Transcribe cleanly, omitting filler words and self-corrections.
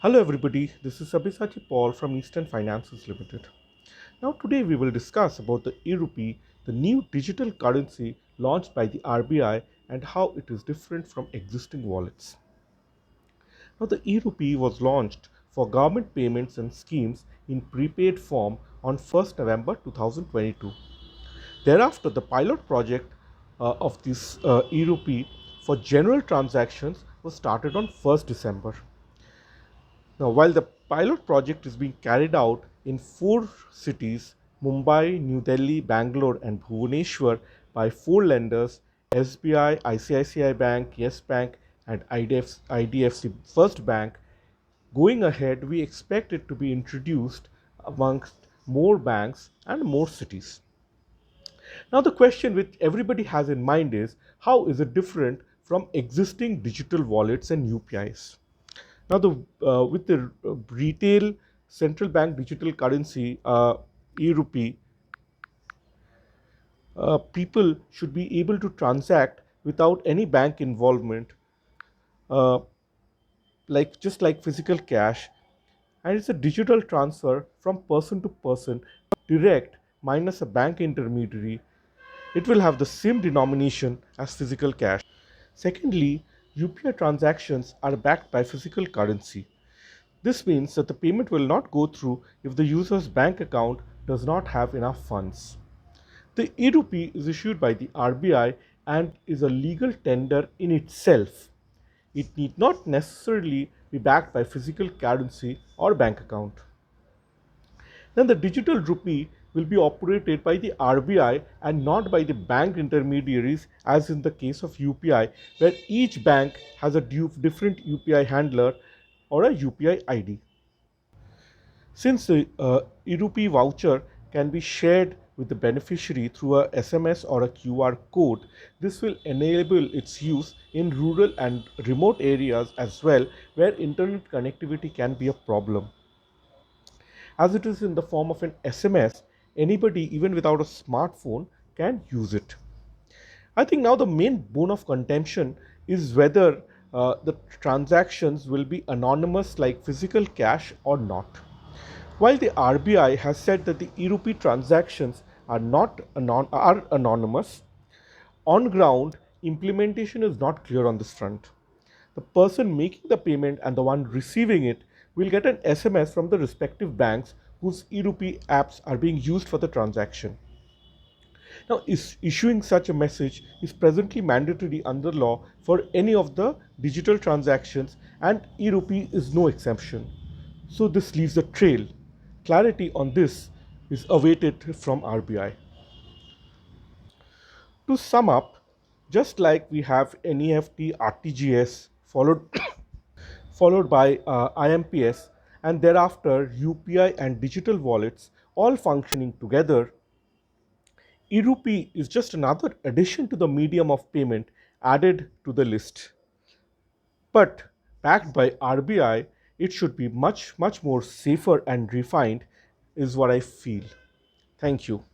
Hello everybody, this is Sabyasachi Paul from Eastern Finances Limited. Now today we will discuss about the E-Rupi, the new digital currency launched by the RBI and how it is different from existing wallets. Now the E-Rupi was launched for government payments and schemes in prepaid form on 1st November 2022. Thereafter, the pilot project of this E-Rupi for general transactions was started on 1st December. Now, while the pilot project is being carried out in four cities Mumbai, New Delhi, Bangalore, and Bhubaneswar by four lenders SBI, ICICI Bank, Yes Bank, and IDFC First Bank, going ahead, we expect it to be introduced amongst more banks and more cities. Now, the question which everybody has in mind is how is it different from existing digital wallets and UPIs? Now, with the retail central bank digital currency E-Rupi, people should be able to transact without any bank involvement, uh, like physical cash, and it's a digital transfer from person to person, direct minus a bank intermediary. It will have the same denomination as physical cash. Secondly, UPI transactions are backed by physical currency. This means that the payment will not go through if the user's bank account does not have enough funds. The E-Rupi is issued by the RBI and is a legal tender in itself. It need not necessarily be backed by physical currency or bank account. Then the digital rupee will be operated by the RBI and not by the bank intermediaries as in the case of UPI, where each bank has a different UPI handler or a UPI ID. Since the E-Rupi voucher can be shared with the beneficiary through a SMS or a QR code, this will enable its use in rural and remote areas as well, where internet connectivity can be a problem. As it is in the form of an SMS, anybody, even without a smartphone, can use it. I think now the main bone of contention is whether the transactions will be anonymous like physical cash or not. While the RBI has said that the E-Rupi transactions are anonymous, on ground implementation is not clear on this front. The person making the payment and the one receiving it will get an SMS from the respective banks whose E-Rupi apps are being used for the transaction. Now, issuing such a message is presently mandatory under law for any of the digital transactions, and E-Rupi is no exception. So, this leaves a trail. Clarity on this is awaited from RBI. To sum up, just like we have NEFT RTGS followed by IMPS, and thereafter UPI and digital wallets all functioning together, E-Rupi is just another addition to the medium of payment added to the list. But backed by RBI, it should be much more safer and refined, is what I feel. Thank you.